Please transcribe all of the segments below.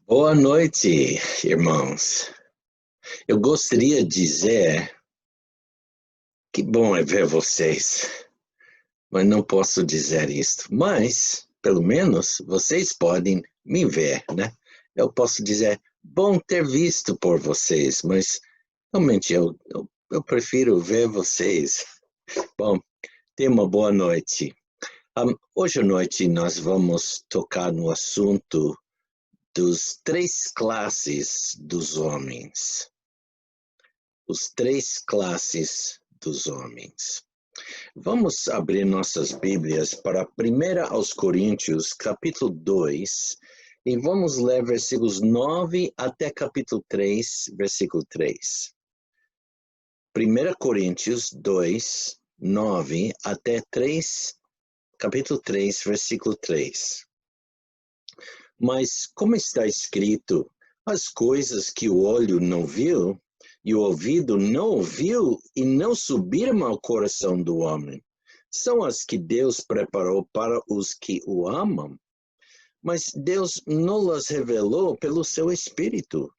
Boa noite, irmãos. Eu gostaria de dizer que bom é ver vocês, mas não posso dizer isto. Mas, pelo menos, vocês podem me ver, né? Eu posso dizer bom ter visto por vocês, mas realmente eu prefiro ver vocês. Bom, tenha uma boa noite. Hoje à noite nós vamos tocar no assunto dos três classes dos homens. Os três classes dos homens. Vamos abrir nossas Bíblias para 1 aos Coríntios, capítulo 2, e vamos ler versículos 9 até capítulo 3, versículo 3. 1 Coríntios 2, 9 até 3, capítulo 3, versículo 3. Mas, como está escrito, as coisas que o olho não viu, e o ouvido não ouviu e não subiram ao coração do homem, são as que Deus preparou para os que o amam. Mas Deus não las revelou pelo seu Espírito,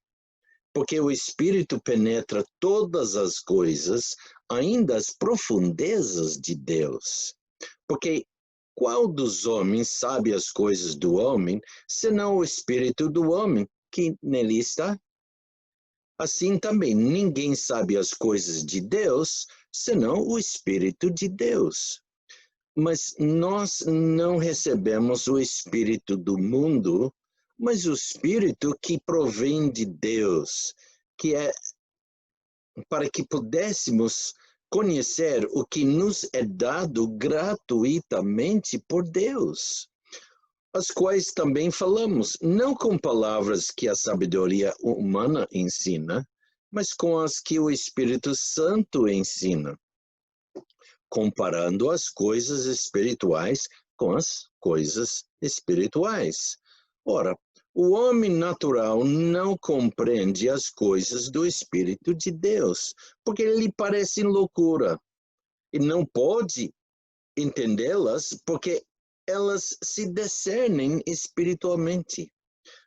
porque o Espírito penetra todas as coisas, ainda as profundezas de Deus. Porque qual dos homens sabe as coisas do homem, senão o Espírito do homem que nele está? Assim também ninguém sabe as coisas de Deus, senão o Espírito de Deus. Mas nós não recebemos o Espírito do mundo, mas o Espírito que provém de Deus, que é para que pudéssemos conhecer o que nos é dado gratuitamente por Deus, as quais também falamos, não com palavras que a sabedoria humana ensina, mas com as que o Espírito Santo ensina, comparando as coisas espirituais com as coisas espirituais. Ora, o homem natural não compreende as coisas do Espírito de Deus, porque lhe parecem loucura, e não pode entendê-las porque elas se discernem espiritualmente.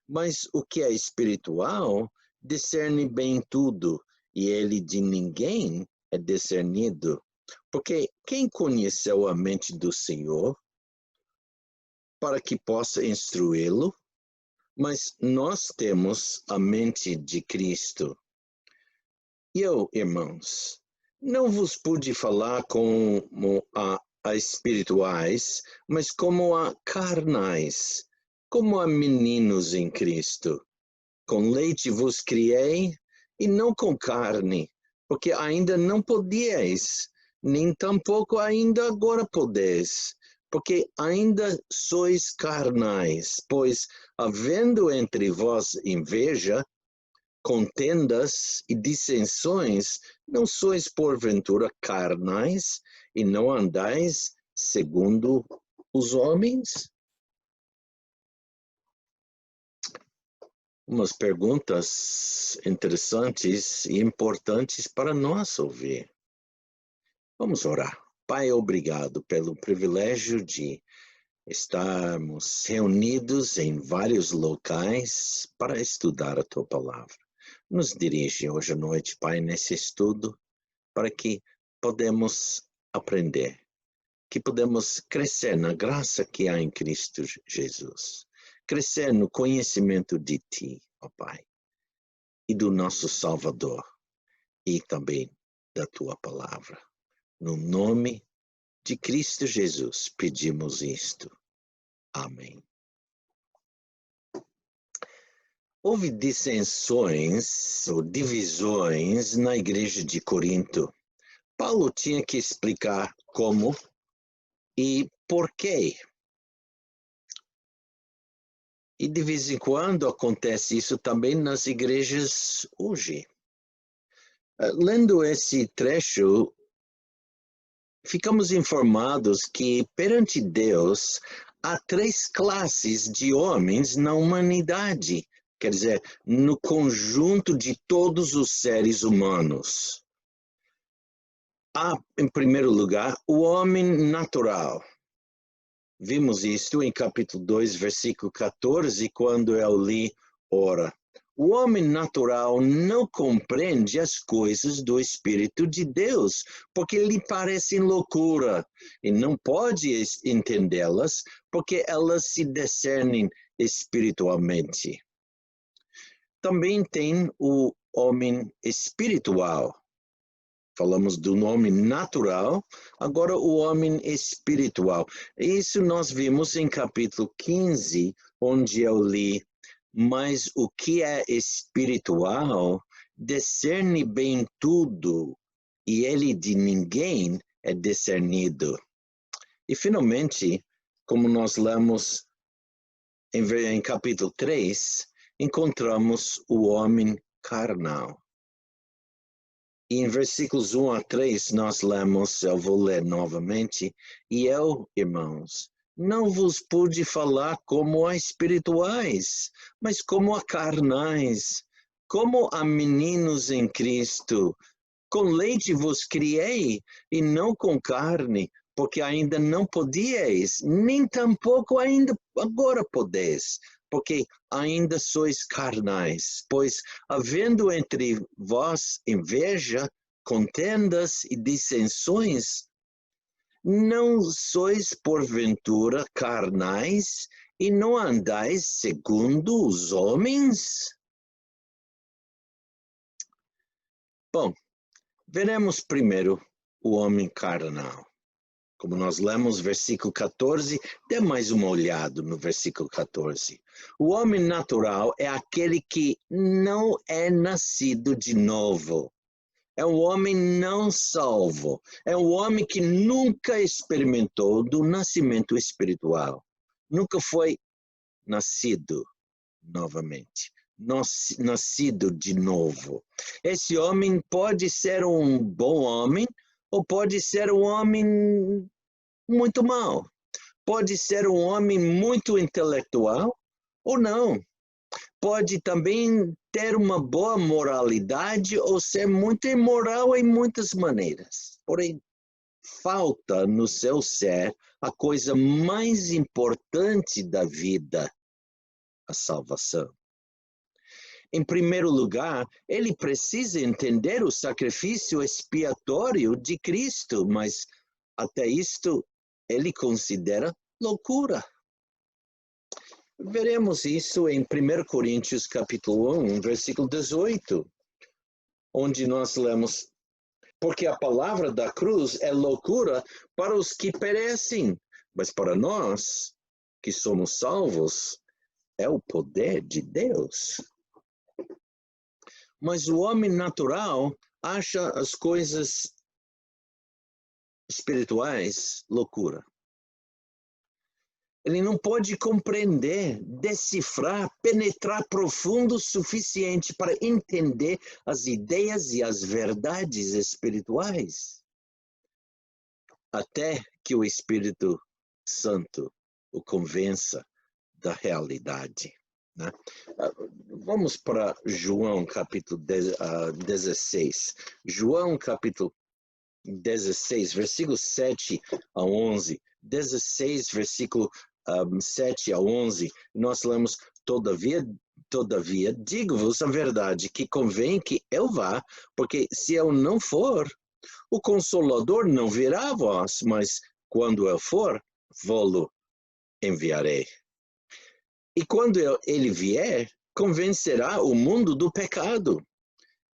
Mas o que é espiritual discerne bem tudo, e ele de ninguém é discernido. Porque quem conheceu a mente do Senhor para que possa instruí-lo? Mas nós temos a mente de Cristo. E eu, irmãos, não vos pude falar como a espirituais, mas como a carnais, como a meninos em Cristo. Com leite vos criei, e não com carne, porque ainda não podíeis, nem tampouco ainda agora podeis, porque ainda sois carnais, pois, havendo entre vós inveja, contendas e dissensões, não sois porventura carnais, e não andais segundo os homens? Umas perguntas interessantes e importantes para nós ouvir. Vamos orar. Pai, obrigado pelo privilégio de estarmos reunidos em vários locais para estudar a Tua Palavra. Nos dirige hoje à noite, Pai, nesse estudo, para que podemos aprender, que podemos crescer na graça que há em Cristo Jesus, crescer no conhecimento de Ti, ó Pai, e do nosso Salvador, e também da Tua Palavra. No nome de Cristo Jesus, pedimos isto. Amém. Houve dissensões ou divisões na igreja de Corinto. Paulo tinha que explicar como e por quê. E de vez em quando acontece isso também nas igrejas hoje. Lendo esse trecho, ficamos informados que perante Deus há três classes de homens na humanidade, quer dizer, no conjunto de todos os seres humanos. Há, em primeiro lugar, o homem natural. Vimos isto em capítulo 2, versículo 14, quando eu li Ora, o homem natural não compreende as coisas do Espírito de Deus, porque lhe parecem loucura, e não pode entendê-las, porque elas se discernem espiritualmente. Também tem o homem espiritual. Falamos do homem natural, agora o homem espiritual. Isso nós vimos em capítulo 15, onde eu li: mas o que é espiritual discerne bem tudo, e ele de ninguém é discernido. E finalmente, como nós lemos em capítulo 3, encontramos o homem carnal. E em versículos 1 a 3 nós lemos, eu vou ler novamente: e eu, irmãos, não vos pude falar como a espirituais, mas como a carnais, como a meninos em Cristo. Com leite vos criei, e não com carne, porque ainda não podíeis, nem tampouco ainda agora podeis, porque ainda sois carnais. Pois, havendo entre vós inveja, contendas e dissensões, não sois porventura carnais e não andais segundo os homens? Bom, veremos primeiro o homem carnal. Como nós lemos versículo 14, dê mais uma olhada no versículo 14. O homem natural é aquele que não é nascido de novo. É um homem não salvo. É um homem que nunca experimentou do nascimento espiritual. Nunca foi nascido novamente. Nascido de novo. Esse homem pode ser um bom homem ou pode ser um homem muito mau. Pode ser um homem muito intelectual ou não. Pode também ter uma boa moralidade ou ser muito imoral em muitas maneiras. Porém, falta no seu ser a coisa mais importante da vida: a salvação. Em primeiro lugar, ele precisa entender o sacrifício expiatório de Cristo, mas até isto ele considera loucura. Veremos isso em 1 Coríntios capítulo 1, versículo 18, onde nós lemos: porque a palavra da cruz é loucura para os que perecem, mas para nós, que somos salvos, é o poder de Deus. Mas o homem natural acha as coisas espirituais loucura. Ele não pode compreender, decifrar, penetrar profundo o suficiente para entender as ideias e as verdades espirituais. Até que o Espírito Santo o convença da realidade. Né? Vamos para João capítulo 16. João capítulo 16, versículo 7 a 11. 16, versículo 7 a 11, nós lemos: todavia, digo-vos a verdade, que convém que eu vá, porque se eu não for, o Consolador não virá a vós, mas quando eu for, vô-lo enviarei. E quando ele vier, convencerá o mundo do pecado,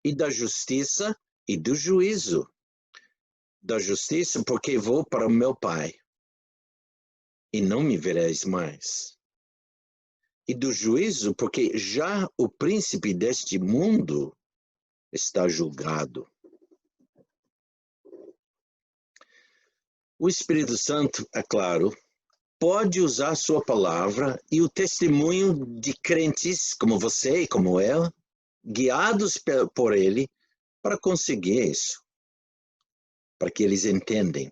e da justiça e do juízo. Da justiça, porque vou para o meu Pai, e não me vereis mais. E do juízo, porque já o príncipe deste mundo está julgado. O Espírito Santo, é claro, pode usar sua palavra e o testemunho de crentes como você e como eu, guiados por ele, para conseguir isso. Para que eles entendam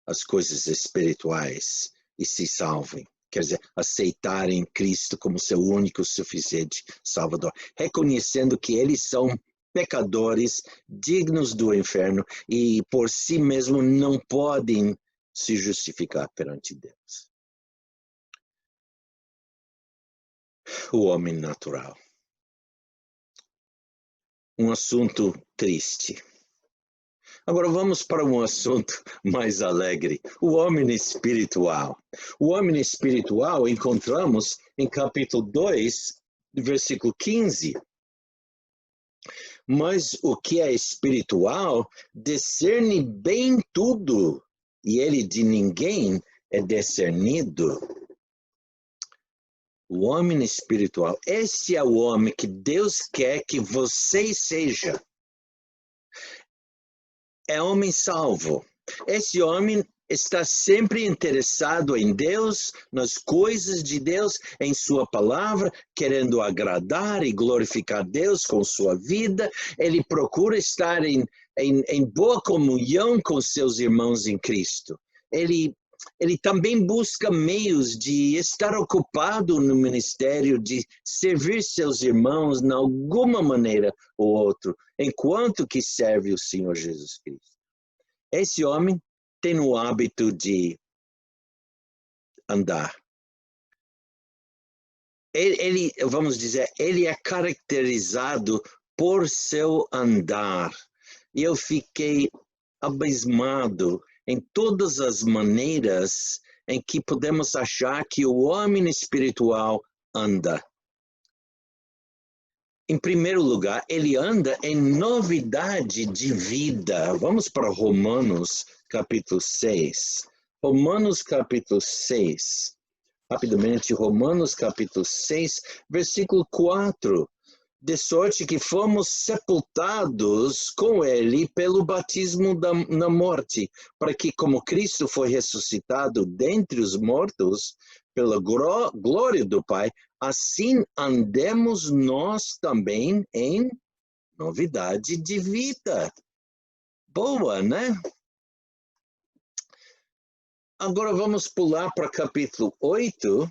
as coisas espirituais e se salvem. Quer dizer, aceitarem Cristo como seu único suficiente Salvador, reconhecendo que eles são pecadores, dignos do inferno e por si mesmos não podem se justificar perante Deus. o homem natural. Um assunto triste. Agora vamos para um assunto mais alegre, o homem espiritual. O homem espiritual encontramos em capítulo 2, versículo 15. Mas o que é espiritual discerne bem tudo, e ele de ninguém é discernido. O homem espiritual, esse é o homem que Deus quer que você seja. É homem salvo. Esse homem está sempre interessado em Deus, nas coisas de Deus, em sua palavra, querendo agradar e glorificar Deus com sua vida. Ele procura estar em boa comunhão com seus irmãos em Cristo. Ele também busca meios de estar ocupado no ministério, de servir seus irmãos de alguma maneira ou outra, enquanto que serve o Senhor Jesus Cristo. Esse homem tem o hábito de andar. Vamos dizer, ele é caracterizado por seu andar. E eu fiquei abismado em todas as maneiras em que podemos achar que o homem espiritual anda. Em primeiro lugar, ele anda em novidade de vida. Vamos para Romanos, capítulo 6. Romanos, capítulo 6. Rapidamente, Romanos, capítulo 6, versículo 4. De sorte que fomos sepultados com ele pelo batismo na morte, para que, como Cristo foi ressuscitado dentre os mortos, pela glória do Pai, assim andemos nós também em novidade de vida. Boa, né? Agora vamos pular para capítulo 8.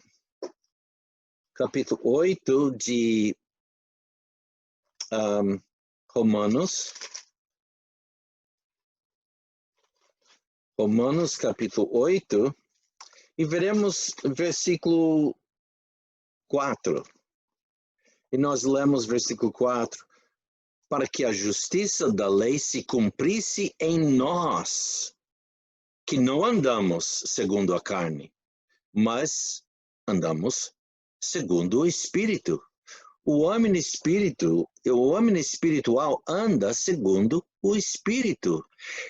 Capítulo 8 de Romanos. Romanos, capítulo 8. E veremos versículo 4. E nós lemos versículo 4. Para que a justiça da lei se cumprisse em nós, que não andamos segundo a carne, mas andamos segundo o Espírito. O homem espiritual anda segundo o Espírito.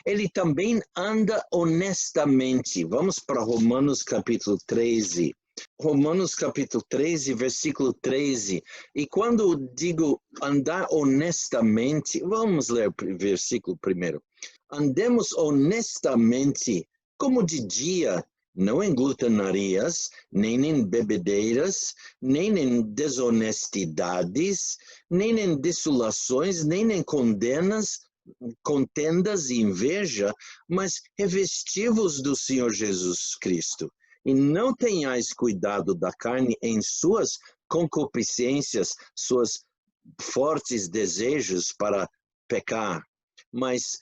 Ele também anda honestamente. Vamos para Romanos capítulo 13. Romanos capítulo 13, versículo 13. E quando digo andar honestamente, vamos ler o versículo primeiro. Andemos honestamente, como de dia, não em glutonarias, nem em bebedeiras, nem em desonestidades, nem em dissolações, nem em contendas e inveja, mas revesti-vos do Senhor Jesus Cristo. E não tenhais cuidado da carne em suas concupiscências, suas fortes desejos para pecar, mas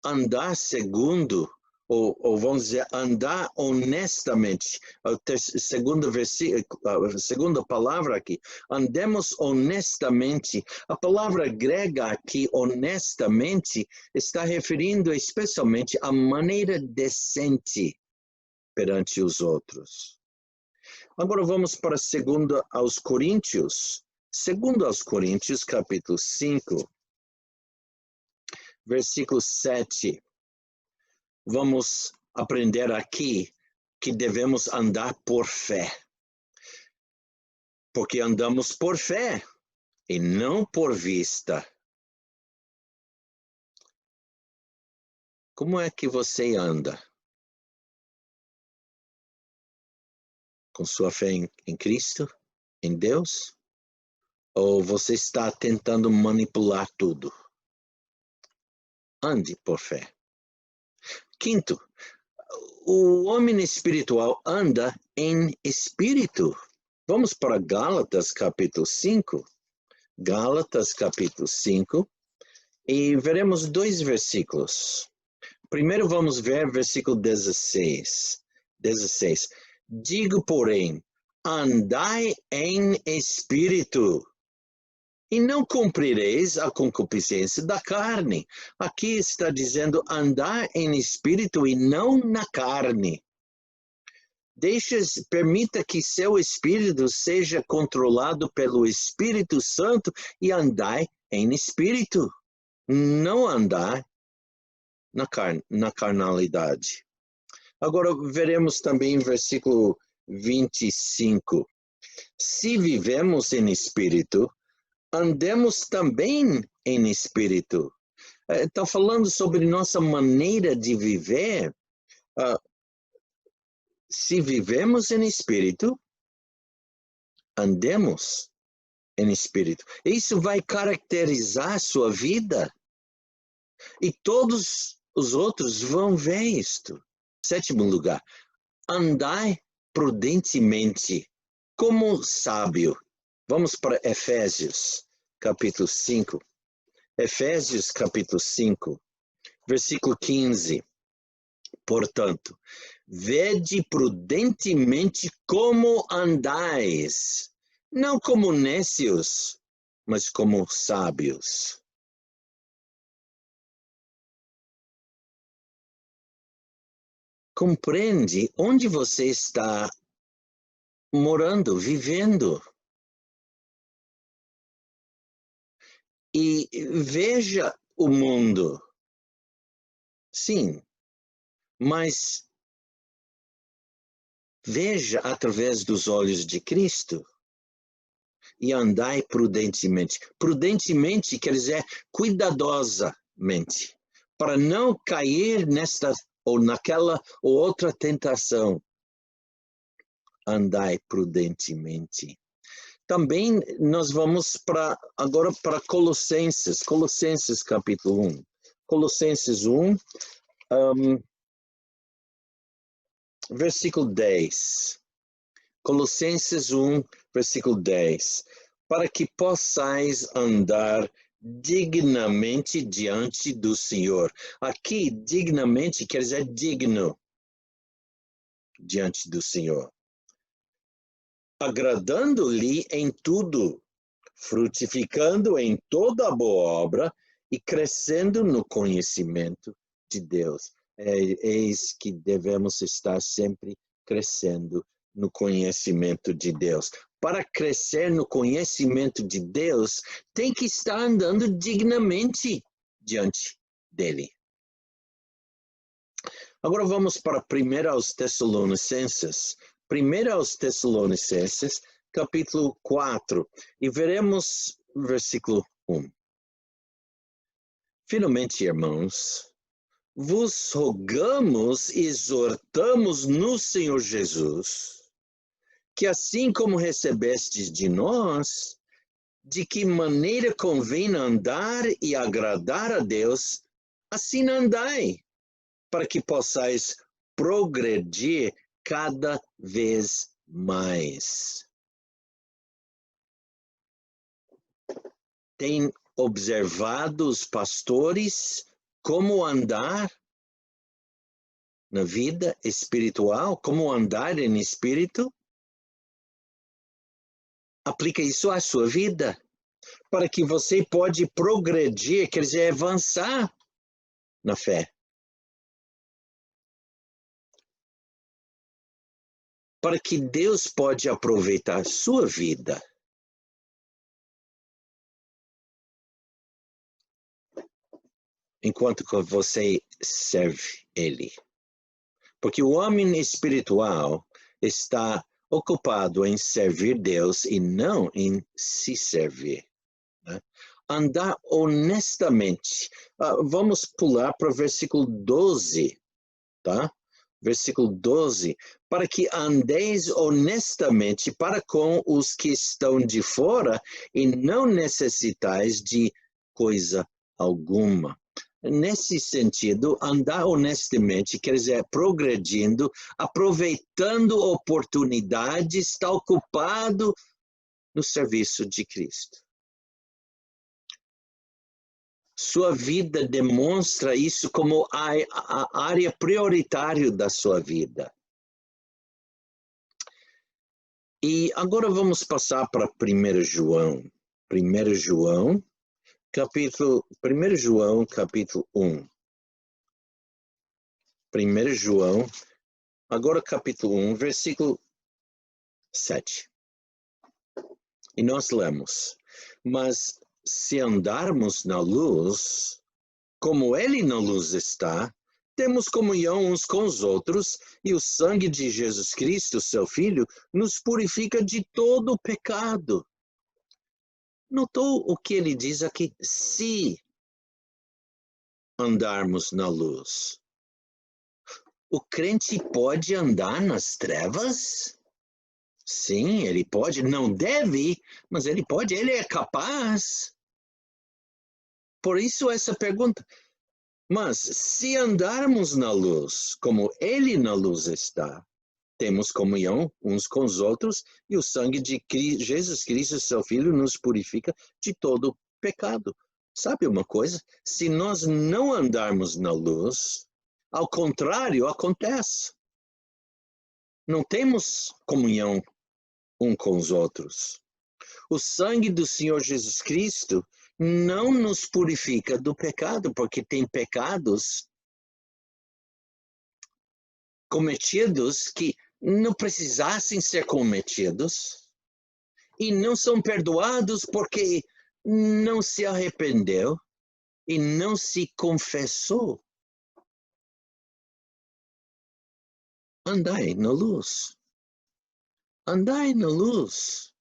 andar segundo, ou vamos dizer, andar honestamente. A segunda palavra aqui, andemos honestamente. A palavra grega aqui, honestamente, está referindo especialmente à maneira decente perante os outros. Agora vamos para 2 aos Coríntios. 2 aos Coríntios, capítulo 5, versículo 7. Vamos aprender aqui que devemos andar por fé. Porque andamos por fé e não por vista. Como é que você anda? Com sua fé em Cristo? Em Deus? Ou você está tentando manipular tudo? Ande por fé. Quinto, o homem espiritual anda em espírito. Vamos para Gálatas capítulo 5. Gálatas capítulo 5. E veremos 2 versículos. Primeiro vamos ver versículo 16. Digo, porém, andai em espírito, e não cumprireis a concupiscência da carne. Aqui está dizendo andar em espírito e não na carne. Permita que seu espírito seja controlado pelo Espírito Santo e andai em espírito, não andar na carnalidade. Agora veremos também versículo 25. Se vivemos em espírito, andemos também em espírito. Está falando sobre nossa maneira de viver. Se vivemos em espírito, andemos em espírito. Isso vai caracterizar a sua vida. E todos os outros vão ver isto. 7º lugar, andai prudentemente, como sábio. Vamos para Efésios, capítulo 5. Efésios, capítulo 5, versículo 15. Portanto, vede prudentemente como andais, não como nécios, mas como sábios. Compreende onde você está morando, vivendo. E veja o mundo. Sim, mas veja através dos olhos de Cristo e andai prudentemente. Prudentemente quer dizer cuidadosamente, para não cair nesta ou naquela ou outra tentação. Andai prudentemente. Também nós vamos agora para Colossenses capítulo 1. Colossenses 1, versículo 10. Colossenses 1, versículo 10. Para que possais andar dignamente diante do Senhor. Aqui, dignamente quer dizer digno diante do Senhor. Agradando-lhe em tudo, frutificando em toda a boa obra e crescendo no conhecimento de Deus. Eis que devemos estar sempre crescendo no conhecimento de Deus. Para crescer no conhecimento de Deus, tem que estar andando dignamente diante dele. Agora vamos para 1 aos Tessalonicenses. 1 aos Tessalonicenses, capítulo 4, e veremos versículo 1. Finalmente, irmãos, vos rogamos e exortamos no Senhor Jesus, que assim como recebestes de nós, de que maneira convém andar e agradar a Deus, assim andai, para que possais progredir cada vez mais. Tem observado os pastores como andar na vida espiritual, como andar em espírito? Aplica isso à sua vida, para que você pode progredir, quer dizer, avançar na fé. Para que Deus pode aproveitar sua vida. Enquanto você serve Ele. Porque o homem espiritual está ocupado em servir Deus e não em se servir. Né? Andar honestamente. Vamos pular para o versículo 12, tá? Versículo 12. Para que andeis honestamente para com os que estão de fora e não necessitais de coisa alguma. Nesse sentido, andar honestamente quer dizer progredindo, aproveitando oportunidades, está ocupado no serviço de Cristo. Sua vida demonstra isso como a área prioritária da sua vida. E agora vamos passar para 1 João. 1 João, capítulo 1. 1 João, agora capítulo 1, versículo 7. E nós lemos: mas se andarmos na luz, como ele na luz está, temos comunhão uns com os outros, e o sangue de Jesus Cristo, seu Filho, nos purifica de todo o pecado. Notou o que ele diz aqui? Se andarmos na luz. O crente pode andar nas trevas? Sim, ele pode. Não deve, mas ele pode. Ele é capaz. Por isso essa pergunta. Mas se andarmos na luz, como ele na luz está, temos comunhão uns com os outros, e o sangue de Jesus Cristo, seu Filho, nos purifica de todo pecado. Sabe uma coisa? Se nós não andarmos na luz, ao contrário acontece. Não temos comunhão uns com os outros. O sangue do Senhor Jesus Cristo não nos purifica do pecado, porque tem pecados cometidos que não precisassem ser cometidos e não são perdoados porque não se arrependeu e não se confessou. Andai na luz. Andai na luz.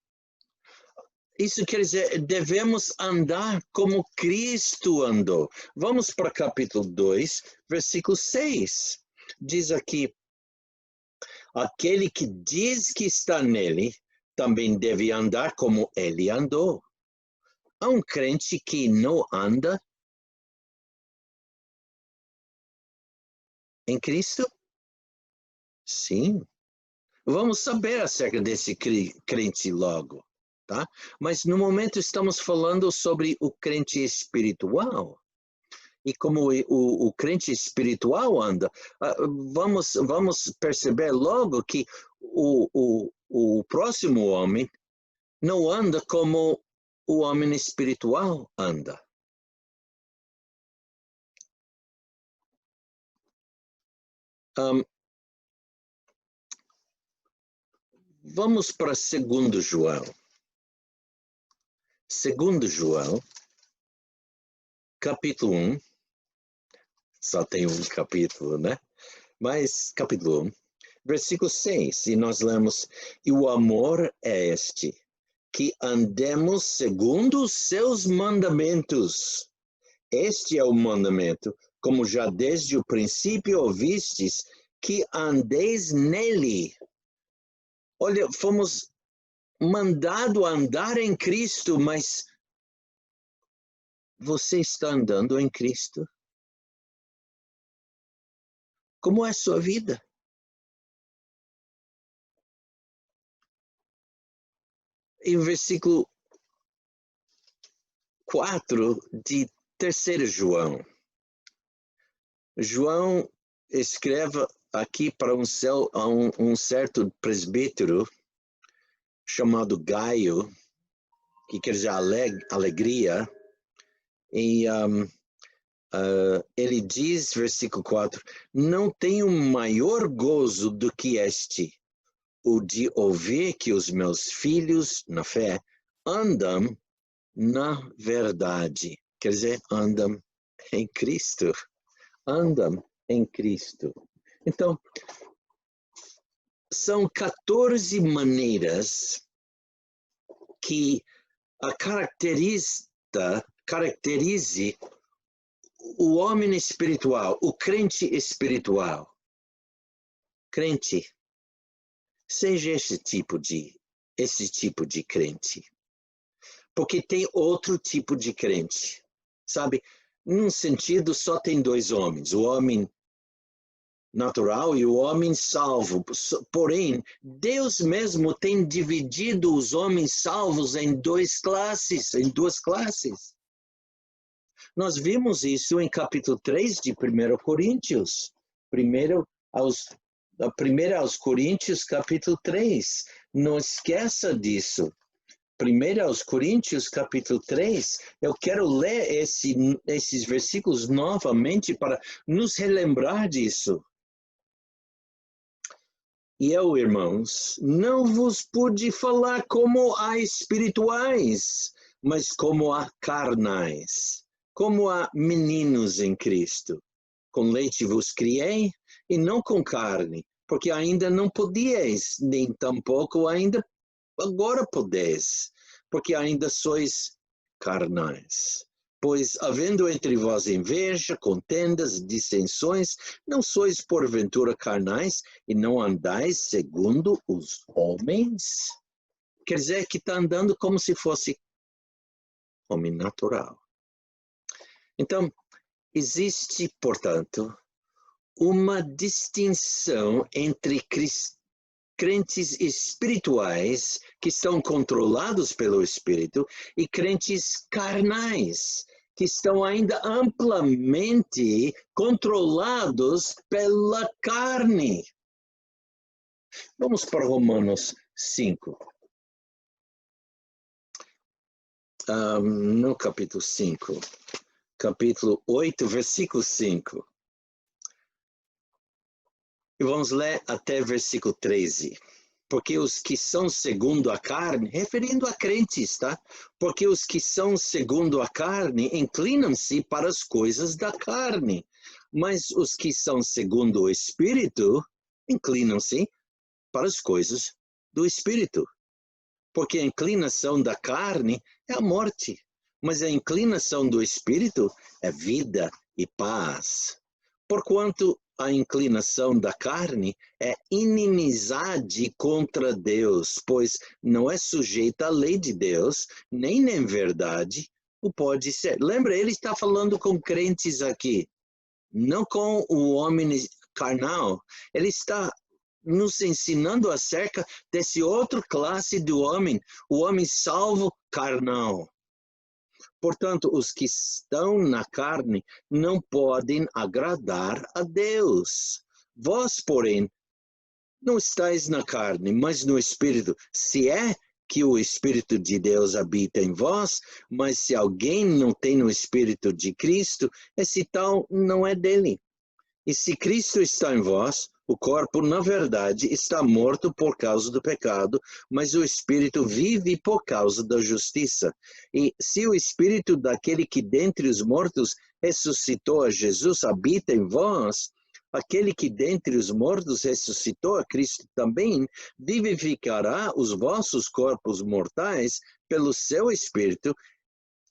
Isso quer dizer, devemos andar como Cristo andou. Vamos para capítulo 2, versículo 6. Diz aqui: aquele que diz que está nele, também deve andar como ele andou. Há um crente que não anda em Cristo? Sim. Vamos saber acerca desse crente logo, tá? Mas no momento estamos falando sobre o crente espiritual. E como o crente espiritual anda, vamos perceber logo que o próximo homem não anda como o homem espiritual anda. Vamos para 2 João. 2 João, capítulo 1. Só tem um capítulo, né? Mas capítulo 1, versículo 6. E nós lemos: e o amor é este, que andemos segundo os seus mandamentos. Este é o mandamento, como já desde o princípio ouvistes, que andeis nele. Olha, fomos mandados a andar em Cristo, mas você está andando em Cristo? Como é a sua vida? Em versículo 4 de 3 João. João escreve aqui para um certo presbítero chamado Gaio, que quer dizer alegria, e ele diz, versículo 4, não tenho maior gozo do que este, o de ouvir que os meus filhos, na fé, andam na verdade. Quer dizer, andam em Cristo. Andam em Cristo. Então, são 14 maneiras que caracterize o homem espiritual, o crente espiritual. Crente, seja esse tipo de crente. Porque tem outro tipo de crente, sabe? Num sentido, só tem dois homens, o homem natural e o homem salvo. Porém, Deus mesmo tem dividido os homens salvos em duas classes. Nós vimos isso em capítulo 3 de 1 Coríntios. 1 aos Coríntios, capítulo 3. Não esqueça disso. 1 aos Coríntios, capítulo 3, eu quero ler esses versículos novamente para nos relembrar disso. E eu, irmãos, não vos pude falar como a espirituais, mas como a carnais, como a meninos em Cristo. Com leite vos criei, e não com carne, porque ainda não podíeis, nem tampouco ainda agora podeis, porque ainda sois carnais. Pois, havendo entre vós inveja, contendas, dissensões, não sois porventura carnais e não andais segundo os homens? Quer dizer que está andando como se fosse homem natural. Então, existe, portanto, uma distinção entre crentes espirituais que estão controlados pelo Espírito e crentes carnais que estão ainda amplamente controlados pela carne. Vamos para Romanos 5. No capítulo 5, capítulo 8, versículo 5. E vamos ler até versículo 13. Porque os que são segundo a carne, referindo a crentes, tá? Porque os que são segundo a carne inclinam-se para as coisas da carne, mas os que são segundo o Espírito inclinam-se para as coisas do Espírito. Porque a inclinação da carne é a morte, mas a inclinação do Espírito é vida e paz. Porquanto a inclinação da carne é inimizade contra Deus, pois não é sujeita à lei de Deus, nem em verdade o pode ser. Lembra, ele está falando com crentes aqui, não com o homem carnal. Ele está nos ensinando acerca desse outro classe do homem, o homem salvo carnal. Portanto, os que estão na carne não podem agradar a Deus. Vós, porém, não estáis na carne, mas no Espírito. Se é que o Espírito de Deus habita em vós, mas se alguém não tem o Espírito de Cristo, esse tal não é dele. E se Cristo está em vós, o corpo, na verdade, está morto por causa do pecado, mas o Espírito vive por causa da justiça. E se o Espírito daquele que dentre os mortos ressuscitou a Jesus habita em vós, aquele que dentre os mortos ressuscitou a Cristo também vivificará os vossos corpos mortais pelo seu Espírito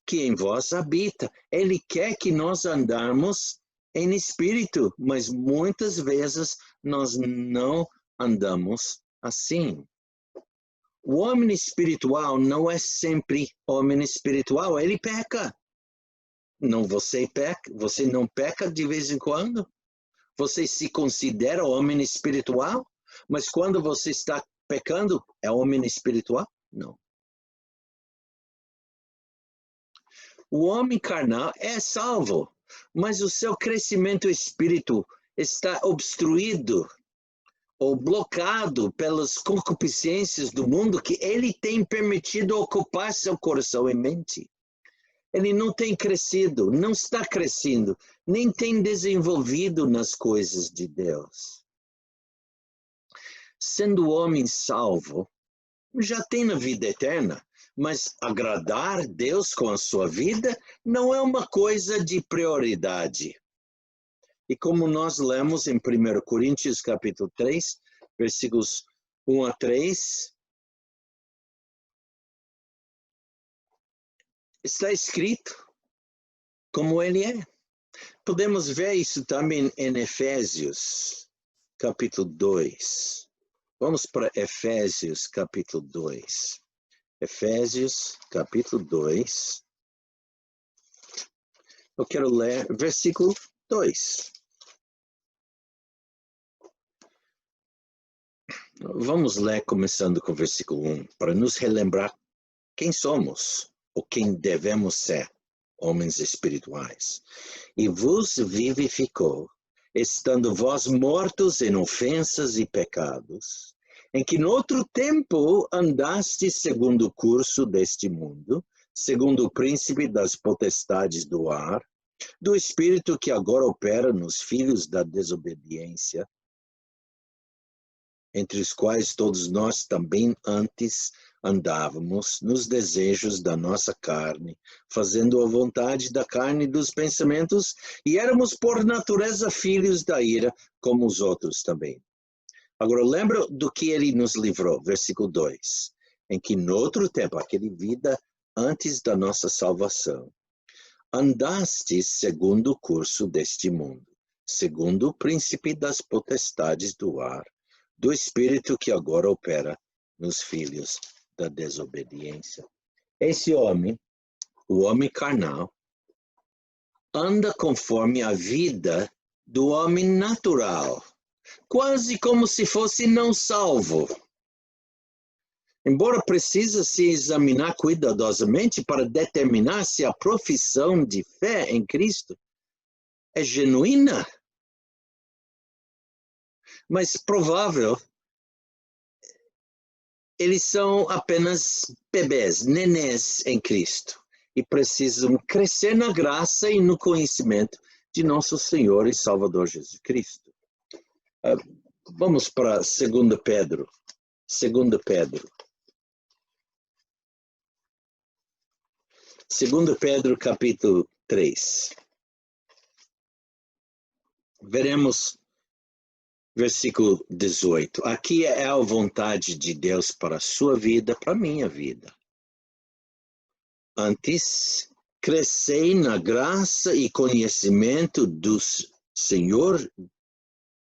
que em vós habita. Ele quer que nós andamos em espírito, mas muitas vezes nós não andamos assim. O homem espiritual não é sempre homem espiritual, ele peca. Não, você não peca de vez em quando? Você se considera homem espiritual? Mas quando você está pecando, é homem espiritual? Não. O homem carnal é salvo, mas o seu crescimento espírito está obstruído ou bloqueado pelas concupiscências do mundo que ele tem permitido ocupar seu coração e mente. Ele não tem crescido, não está crescendo, nem tem desenvolvido nas coisas de Deus. Sendo homem salvo, já tem na vida eterna, mas agradar Deus com a sua vida não é uma coisa de prioridade. E como nós lemos em 1 Coríntios capítulo 3, versículos 1 a 3, está escrito como ele é. Podemos ver isso também em Efésios capítulo 2. Vamos para Efésios capítulo 2. Efésios capítulo 2. Eu quero ler versículo 2. Vamos ler começando com o versículo 1, para nos relembrar quem somos, ou quem devemos ser, homens espirituais. E vos vivificou, estando vós mortos em ofensas e pecados, em que no outro tempo andaste segundo o curso deste mundo, segundo o príncipe das potestades do ar, do espírito que agora opera nos filhos da desobediência, entre os quais todos nós também antes andávamos nos desejos da nossa carne, fazendo a vontade da carne e dos pensamentos, e éramos por natureza filhos da ira, como os outros também. Agora, lembra do que ele nos livrou, versículo 2, em que no outro tempo, aquele vida antes da nossa salvação, andaste segundo o curso deste mundo, segundo o príncipe das potestades do ar, do espírito que agora opera nos filhos da desobediência. Esse homem, o homem carnal, anda conforme a vida do homem natural, quase como se fosse não salvo. Embora precise se examinar cuidadosamente para determinar se a profissão de fé em Cristo é genuína, mas provável, eles são apenas bebês, nenês em Cristo, e precisam crescer na graça e no conhecimento de nosso Senhor e Salvador Jesus Cristo. Vamos para 2 Pedro. 2 Pedro. 2 Pedro, capítulo 3. Veremos versículo 18. Aqui é a vontade de Deus para a sua vida, para a minha vida. Antes, crescei na graça e conhecimento do Senhor,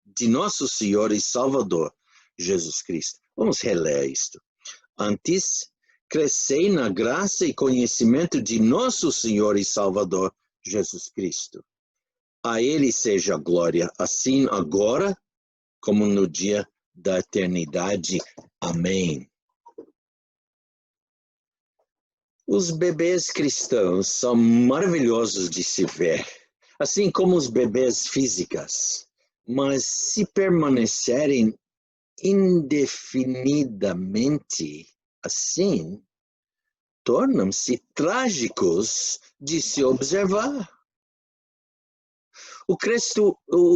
de nosso Senhor e Salvador, Jesus Cristo. Vamos reler isto. Antes, crescei na graça e conhecimento de nosso Senhor e Salvador, Jesus Cristo. A Ele seja a glória, assim agora, como no dia da eternidade. Amém. Os bebês cristãos são maravilhosos de se ver, assim como os bebês físicos, mas se permanecerem indefinidamente assim, tornam-se trágicos de se observar. O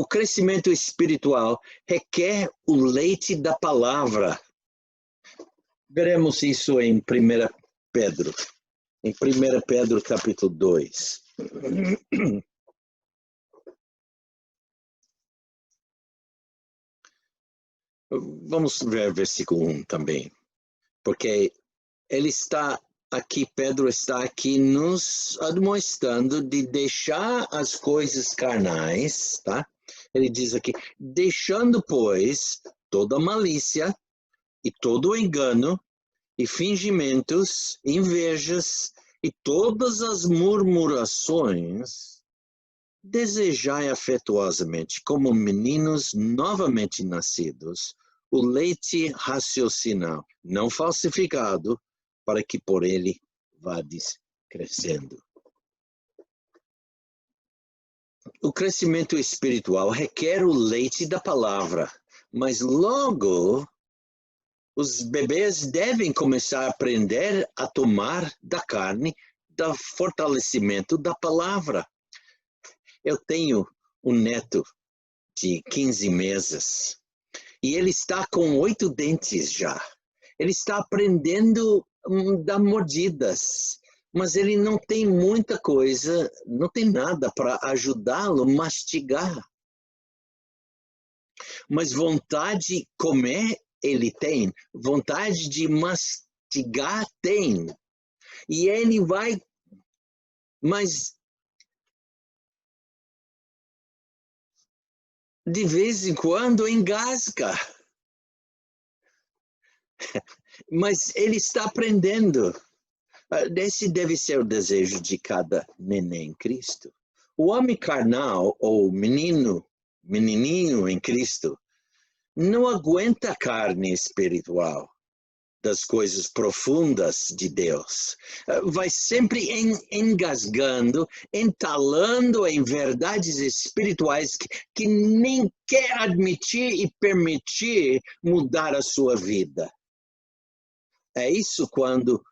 crescimento espiritual requer o leite da palavra. Veremos isso em 1 Pedro. Em 1 Pedro, capítulo 2. Vamos ver versículo 1 também. Porque Pedro está aqui nos admoestando de deixar as coisas carnais, tá? Ele diz aqui, deixando, pois, toda malícia e todo engano e fingimentos, invejas e todas as murmurações, desejai afetuosamente, como meninos novamente nascidos, o leite raciocinal, não falsificado, para que por ele vades crescendo. O crescimento espiritual requer o leite da palavra, mas logo os bebês devem começar a aprender a tomar da carne, do fortalecimento da palavra. Eu tenho um neto de 15 meses e ele está com 8 dentes já. Ele está aprendendo a dar mordidas, mas ele não tem muita coisa, não tem nada para ajudá-lo a mastigar. Mas vontade de comer ele tem, vontade de mastigar tem. E ele vai, mas de vez em quando engasga. Mas ele está aprendendo. Esse deve ser o desejo de cada neném em Cristo. O homem carnal, ou menininho em Cristo, não aguenta a carne espiritual. das coisas profundas de Deus. Vai sempre engasgando, entalando em verdades espirituais que nem quer admitir e permitir mudar a sua vida. É isso quando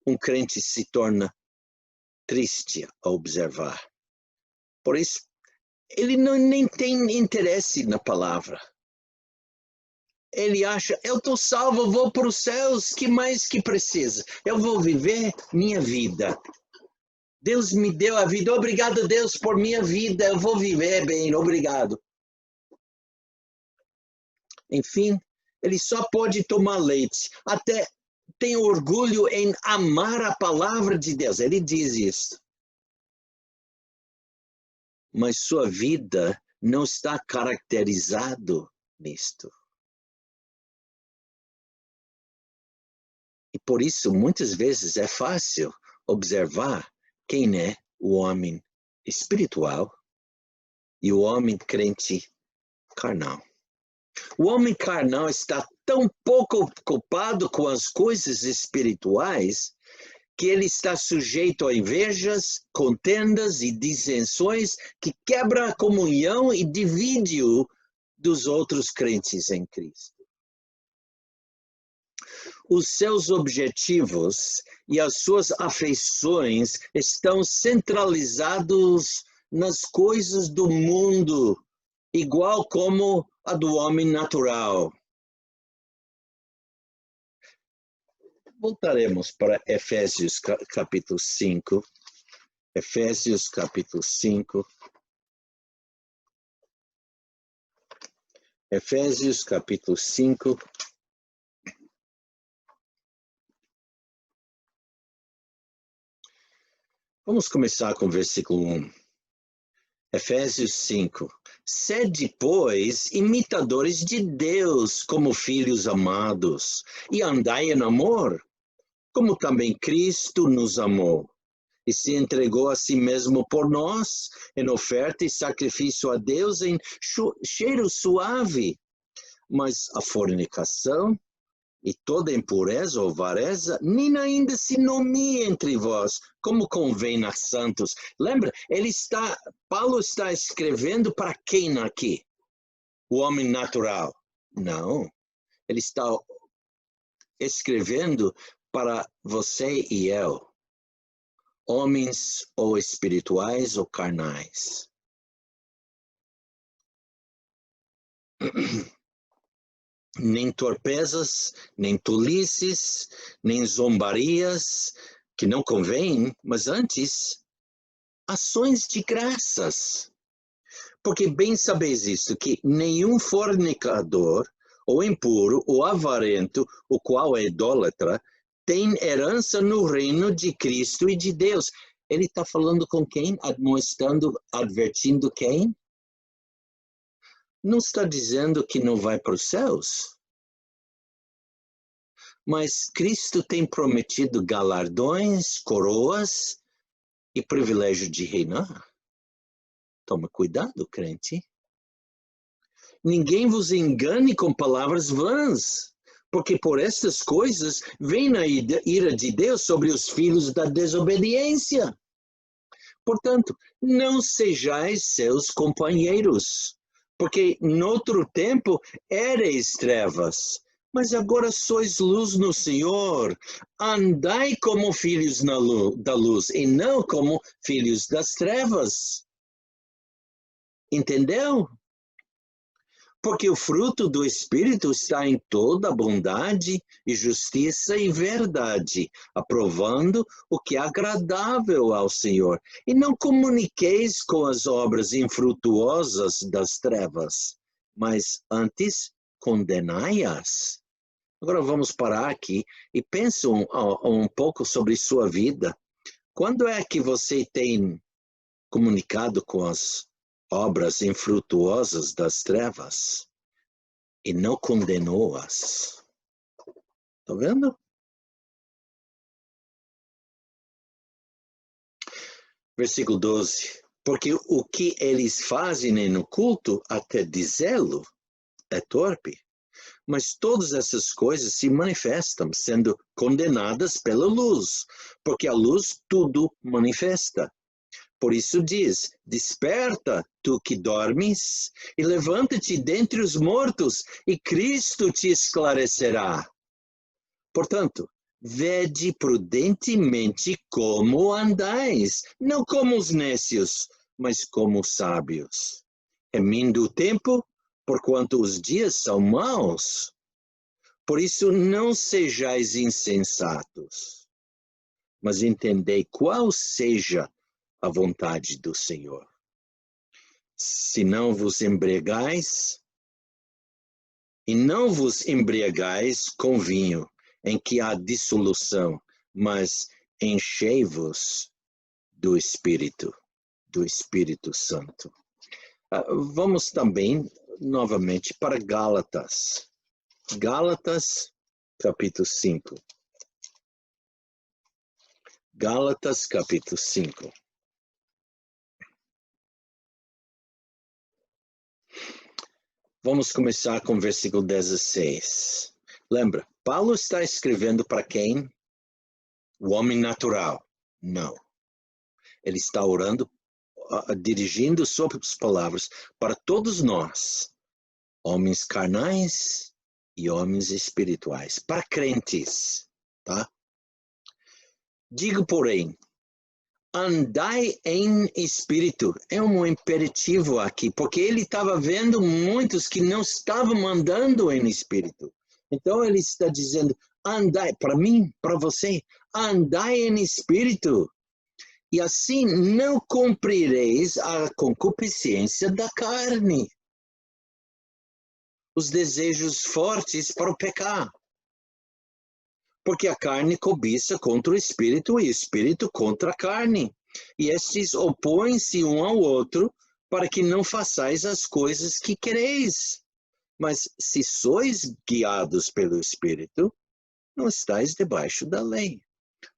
um crente se torna triste a observar. Por isso, ele nem tem interesse na palavra. Ele acha, eu estou salvo, vou para os céus, que mais que precisa? Eu vou viver minha vida. Deus me deu a vida, obrigado Deus por minha vida, eu vou viver bem, obrigado. Enfim, ele só pode tomar leite, até tem orgulho em amar a palavra de Deus, ele diz isso. Mas sua vida não está caracterizado nisto. E por isso, muitas vezes, é fácil observar quem é o homem espiritual e o homem crente carnal. O homem carnal está tão pouco ocupado com as coisas espirituais que ele está sujeito a invejas, contendas e dissensões que quebra a comunhão e divide-o dos outros crentes em Cristo. Os seus objetivos e as suas afeições estão centralizados nas coisas do mundo, igual como a do homem natural. Voltaremos para Efésios capítulo 5. Efésios capítulo 5. Efésios capítulo 5. Vamos começar com o versículo 1. Efésios 5. Sede, pois, imitadores de Deus como filhos amados, e andai em amor, como também Cristo nos amou, e se entregou a si mesmo por nós, em oferta e sacrifício a Deus em cheiro suave. Mas a fornicação e toda impureza ou avareza, nem ainda se nomeie entre vós, como convém a santos. Lembra, Paulo está escrevendo para quem aqui? O homem natural? Não, ele está escrevendo para você e eu, homens ou espirituais ou carnais. Nem torpezas, nem tolices, nem zombarias, que não convém, mas antes, ações de graças. Porque bem sabeis isto, que nenhum fornicador, ou impuro, ou avarento, o qual é idólatra, tem herança no reino de Cristo e de Deus. Ele está falando com quem? Advertindo quem? Não está dizendo que não vai para os céus. Mas Cristo tem prometido galardões, coroas e privilégio de reinar. Toma cuidado, crente. Ninguém vos engane com palavras vãs, porque por estas coisas vem a ira de Deus sobre os filhos da desobediência. Portanto, não sejais seus companheiros, porque noutro tempo éreis trevas, mas agora sois luz no Senhor. Andai como filhos da luz e não como filhos das trevas. Entendeu? Porque o fruto do Espírito está em toda bondade e justiça e verdade, aprovando o que é agradável ao Senhor. E não comuniqueis com as obras infrutuosas das trevas, mas antes condenai-as. Agora vamos parar aqui e pense um pouco sobre sua vida. Quando é que você tem comunicado com as obras infrutuosas das trevas e não condenou-as? Está vendo? Versículo 12. Porque o que eles fazem no culto, até dizê-lo, é torpe. Mas todas essas coisas se manifestam, sendo condenadas pela luz, porque a luz tudo manifesta. Por isso diz, desperta, tu que dormes, e levanta-te dentre os mortos, e Cristo te esclarecerá. Portanto, vede prudentemente como andais, não como os nécios, mas como os sábios. Remindo o tempo, porquanto os dias são maus. Por isso não sejais insensatos, mas entendei qual seja a vontade do Senhor. Se não vos embriagais, e não vos embriagais com vinho, em que há dissolução, mas enchei-vos do Espírito Santo. Vamos também, novamente, para Gálatas. Gálatas, capítulo 5. Gálatas, capítulo 5. Vamos começar com o versículo 16. Lembra, Paulo está escrevendo para quem? O homem natural. Não. Ele está orando, dirigindo suas palavras para todos nós, homens carnais e homens espirituais, para crentes, tá? Digo, porém, andai em espírito. É um imperativo aqui, porque ele estava vendo muitos que não estavam andando em espírito. Então ele está dizendo, andai, para mim, para você, andai em espírito. E assim não cumprireis a concupiscência da carne, os desejos fortes para o pecar. Porque a carne cobiça contra o espírito e o espírito contra a carne. E estes opõem-se um ao outro para que não façais as coisas que quereis. Mas se sois guiados pelo espírito, não estáis debaixo da lei.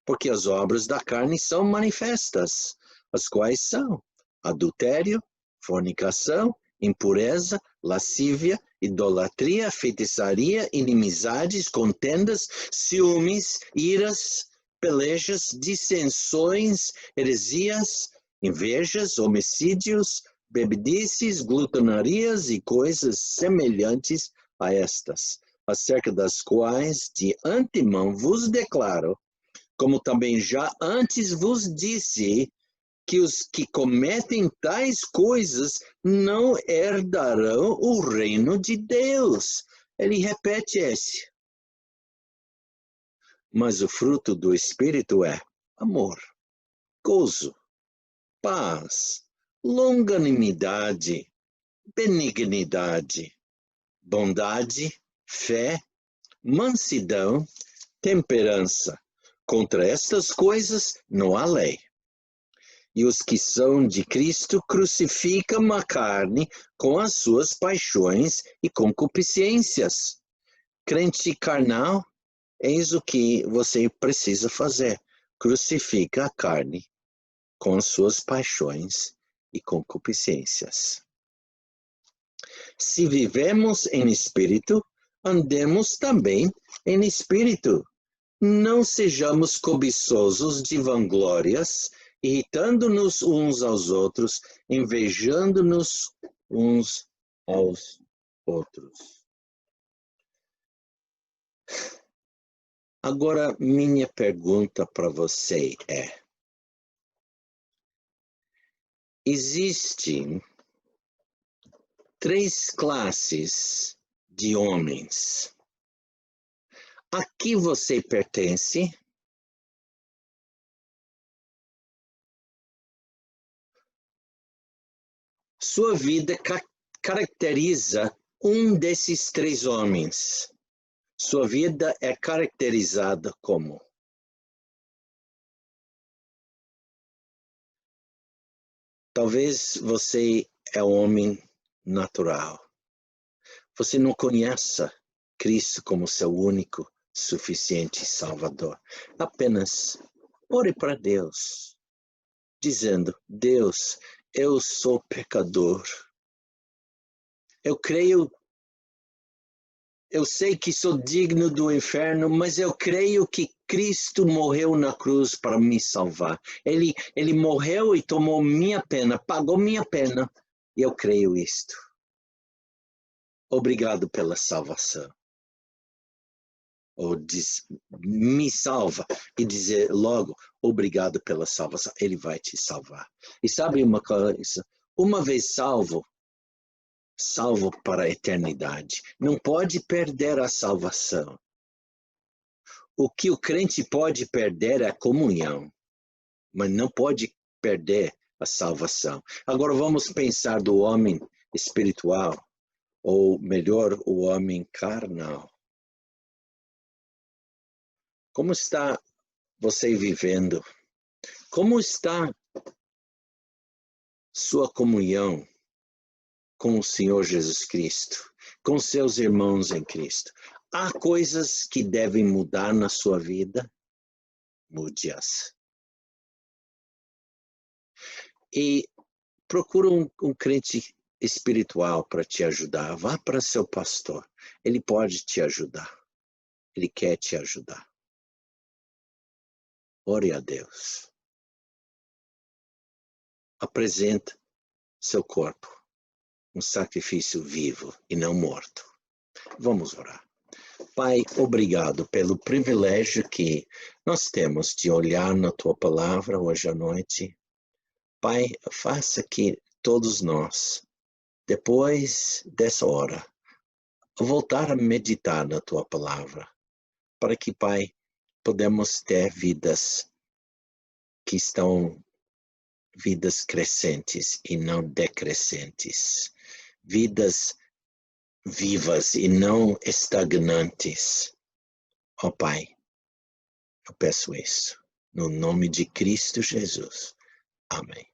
Porque as obras da carne são manifestas, as quais são adultério, fornicação, impureza, lascívia, idolatria, feitiçaria, inimizades, contendas, ciúmes, iras, pelejas, dissensões, heresias, invejas, homicídios, bebedices, glutonarias e coisas semelhantes a estas, acerca das quais de antemão vos declaro, como também já antes vos disse, que os que cometem tais coisas não herdarão o reino de Deus. Ele repete esse. Mas o fruto do Espírito é amor, gozo, paz, longanimidade, benignidade, bondade, fé, mansidão, temperança. Contra estas coisas não há lei. E os que são de Cristo crucificam a carne com as suas paixões e concupiscências. Crente carnal, eis o que você precisa fazer. Crucifica a carne com as suas paixões e concupiscências. Se vivemos em espírito, andemos também em espírito. Não sejamos cobiçosos de vanglórias, irritando-nos uns aos outros, invejando-nos uns aos outros. Agora, minha pergunta para você é: existem 3 classes de homens. A que você pertence? Sua vida caracteriza um desses 3 homens. Sua vida é caracterizada como? Talvez você é um homem natural. Você não conheça Cristo como seu único, suficiente Salvador. Apenas ore para Deus, dizendo: Deus, eu sou pecador. Eu creio Eu sei que sou digno do inferno, mas eu creio que Cristo morreu na cruz para me salvar. Ele morreu e tomou minha pena, pagou minha pena. E eu creio isto. Obrigado pela salvação. Ou diz, me salva, e dizer logo, obrigado pela salvação. Ele vai te salvar. E sabe uma coisa? Uma vez salvo, salvo para a eternidade. Não pode perder a salvação. O que o crente pode perder é a comunhão, mas não pode perder a salvação. Agora vamos pensar do homem espiritual, ou melhor, o homem carnal. Como está você vivendo? Como está sua comunhão com o Senhor Jesus Cristo, com seus irmãos em Cristo? Há coisas que devem mudar na sua vida? Mude-as. E procura um crente espiritual para te ajudar. Vá para seu pastor. Ele pode te ajudar. Ele quer te ajudar. Ore a Deus. Apresenta seu corpo, um sacrifício vivo e não morto. Vamos orar. Pai, obrigado pelo privilégio que nós temos de olhar na Tua palavra hoje à noite. Pai, faça que todos nós, depois dessa hora, voltar a meditar na Tua palavra, para que, Pai, podemos ter vidas que estão vidas crescentes e não decrescentes, vidas vivas e não estagnantes. Ó Pai, eu peço isso, no nome de Cristo Jesus. Amém.